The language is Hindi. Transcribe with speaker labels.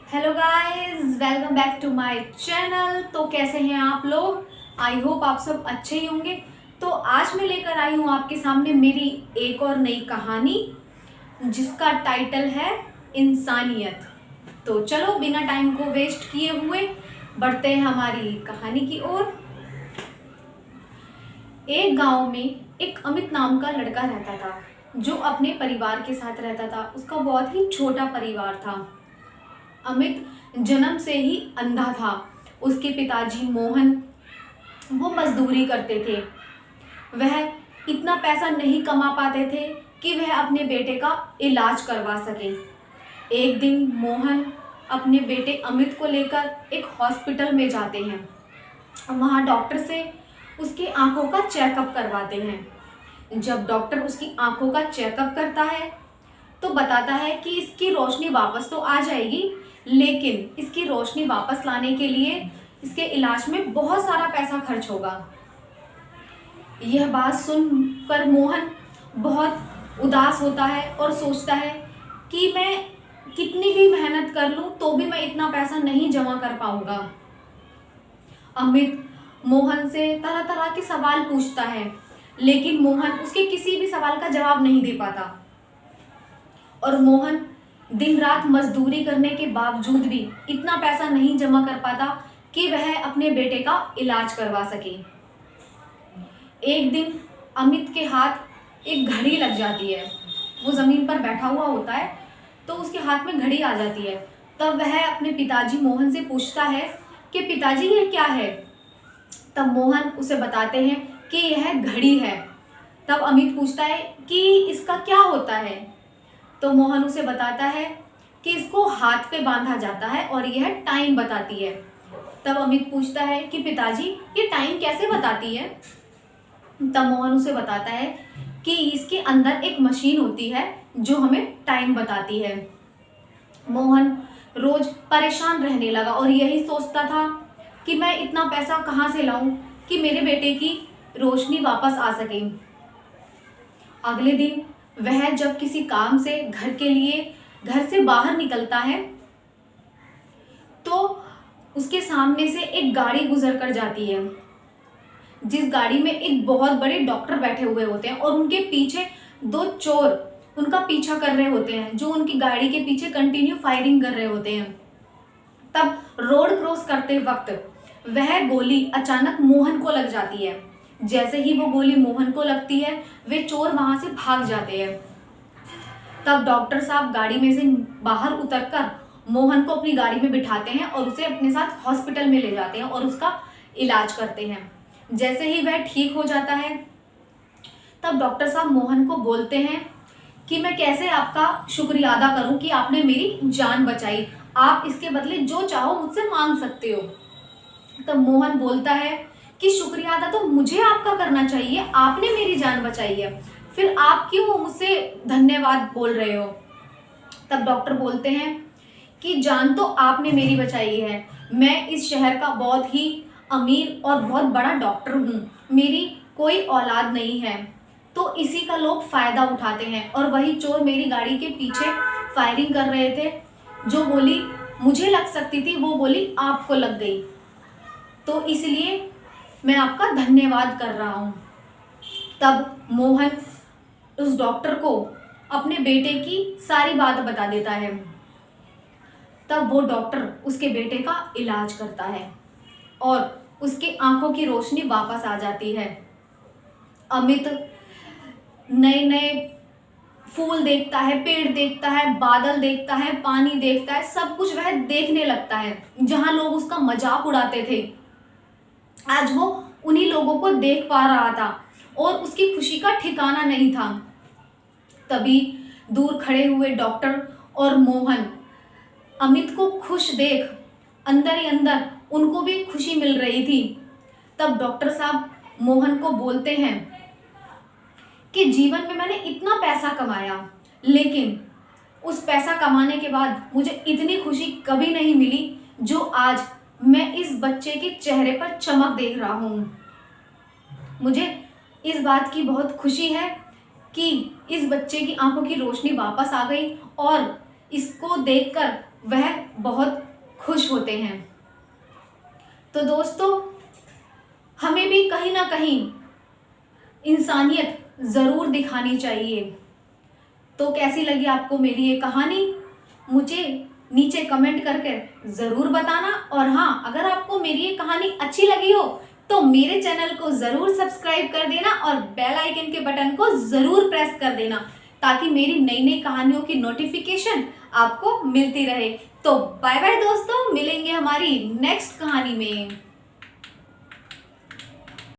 Speaker 1: Hello guys, welcome back to my channel. तो कैसे हैं आप लोग? आई होप आप सब अच्छे ही होंगे। तो आज मैं लेकर आई हूँ आपके सामने मेरी एक और नई कहानी जिसका टाइटल है इंसानियत। तो चलो बिना टाइम को वेस्ट किए हुए बढ़ते हैं हमारी कहानी की ओर। एक गांव में एक अमित नाम का लड़का रहता था जो अपने परिवार के साथ रहता था। उसका बहुत ही छोटा परिवार था। अमित जन्म से ही अंधा था। उसके पिताजी मोहन वो मजदूरी करते थे। वह इतना पैसा नहीं कमा पाते थे कि वह अपने बेटे का इलाज करवा सके। एक दिन मोहन अपने बेटे अमित को लेकर एक हॉस्पिटल में जाते हैं। वहाँ डॉक्टर से उसकी आंखों का चेकअप करवाते हैं। जब डॉक्टर उसकी आंखों का चेकअप करता है तो बताता है कि इसकी रोशनी वापस तो आ जाएगी, लेकिन इसकी रोशनी वापस लाने के लिए इसके इलाज में बहुत सारा पैसा खर्च होगा। यह बात सुनकर मोहन बहुत उदास होता है और सोचता है कि मैं कितनी भी मेहनत कर लूं तो भी मैं इतना पैसा नहीं जमा कर पाऊंगा। अमित मोहन से तरह तरह के सवाल पूछता है, लेकिन मोहन उसके किसी भी सवाल का जवाब नहीं दे पाता। और मोहन दिन रात मजदूरी करने के बावजूद भी इतना पैसा नहीं जमा कर पाता कि वह अपने बेटे का इलाज करवा सके। एक दिन अमित के हाथ एक घड़ी लग जाती है। वो जमीन पर बैठा हुआ होता है तो उसके हाथ में घड़ी आ जाती है। तब वह अपने पिताजी मोहन से पूछता है कि पिताजी ये क्या है। तब मोहन उसे बताते हैं कि यह घड़ी है। तब अमित पूछता है कि इसका क्या होता है। तो मोहन उसे बताता है कि इसको हाथ पे बांधा जाता है और यह टाइम बताती है। तब अमित पूछता है कि पिताजी ये टाइम कैसे बताती है। तब मोहन उसे बताता है कि इसके अंदर एक मशीन होती है जो हमें टाइम बताती है। मोहन रोज परेशान रहने लगा और यही सोचता था कि मैं इतना पैसा कहाँ से लाऊं कि मेरे बेटे की रोशनी वापस आ सके। अगले दिन वह जब किसी काम से घर से बाहर निकलता है तो उसके सामने से एक गाड़ी गुजर कर जाती है, जिस गाड़ी में एक बहुत बड़े डॉक्टर बैठे हुए होते हैं और उनके पीछे दो चोर उनका पीछा कर रहे होते हैं, जो उनकी गाड़ी के पीछे कंटिन्यू फायरिंग कर रहे होते हैं। तब रोड क्रॉस करते वक्त वह गोली अचानक मोहन को लग जाती है। जैसे ही वो गोली मोहन को लगती है वे चोर वहां से भाग जाते हैं। तब डॉक्टर साहब गाड़ी में से बाहर उतरकर मोहन को अपनी गाड़ी में बिठाते हैं और उसे अपने साथ हॉस्पिटल में ले जाते हैं और उसका इलाज करते हैं। जैसे ही वह ठीक हो जाता है तब डॉक्टर साहब मोहन को बोलते हैं कि मैं कैसे आपका शुक्रिया अदा करूं कि आपने मेरी जान बचाई। आप इसके बदले जो चाहो मुझसे मांग सकते हो। तब मोहन बोलता है कि शुक्रिया अदा तो मुझे आपका करना चाहिए, आपने मेरी जान बचाई है, फिर आप क्यों मुझसे धन्यवाद बोल रहे हो। तब डॉक्टर बोलते हैं कि जान तो आपने मेरी बचाई है, मैं इस शहर का बहुत ही अमीर और बहुत बड़ा डॉक्टर हूँ, मेरी कोई औलाद नहीं है, तो इसी का लोग फायदा उठाते हैं। और वही चोर मेरी गाड़ी के पीछे फायरिंग कर रहे थे, जो गोली मुझे लग सकती थी वो गोली आपको लग गई, तो इसलिए मैं आपका धन्यवाद कर रहा हूँ। तब मोहन उस डॉक्टर को अपने बेटे की सारी बात बता देता है। तब वो डॉक्टर उसके बेटे का इलाज करता है और उसकी आंखों की रोशनी वापस आ जाती है। अमित नए नए फूल देखता है, पेड़ देखता है, बादल देखता है, पानी देखता है, सब कुछ वह देखने लगता है। जहां लोग उसका मजाक उड़ाते थे आज वो उन्हीं लोगों को देख पा रहा था और उसकी खुशी का ठिकाना नहीं था। तभी दूर खड़े हुए डॉक्टर और मोहन अमित को खुश देख अंदर ही अंदर उनको भी खुशी मिल रही थी। तब डॉक्टर साहब मोहन को बोलते हैं कि जीवन में मैंने इतना पैसा कमाया, लेकिन उस पैसा कमाने के बाद मुझे इतनी खुशी कभी नहीं मिली जो आज मैं इस बच्चे के चेहरे पर चमक देख रहा हूँ। मुझे इस बात की बहुत खुशी है कि इस बच्चे की आंखों की रोशनी वापस आ गई और इसको देखकर वह बहुत खुश होते हैं। तो दोस्तों, हमें भी कहीं ना कहीं इंसानियत ज़रूर दिखानी चाहिए। तो कैसी लगी आपको मेरी ये कहानी, मुझे नीचे कमेंट करके ज़रूर बताना। और हाँ, अगर आपको मेरी ये कहानी अच्छी लगी हो तो मेरे चैनल को ज़रूर सब्सक्राइब कर देना और बेल आइकन के बटन को ज़रूर प्रेस कर देना, ताकि मेरी नई नई कहानियों की नोटिफिकेशन आपको मिलती रहे। तो बाय बाय दोस्तों, मिलेंगे हमारी नेक्स्ट कहानी में।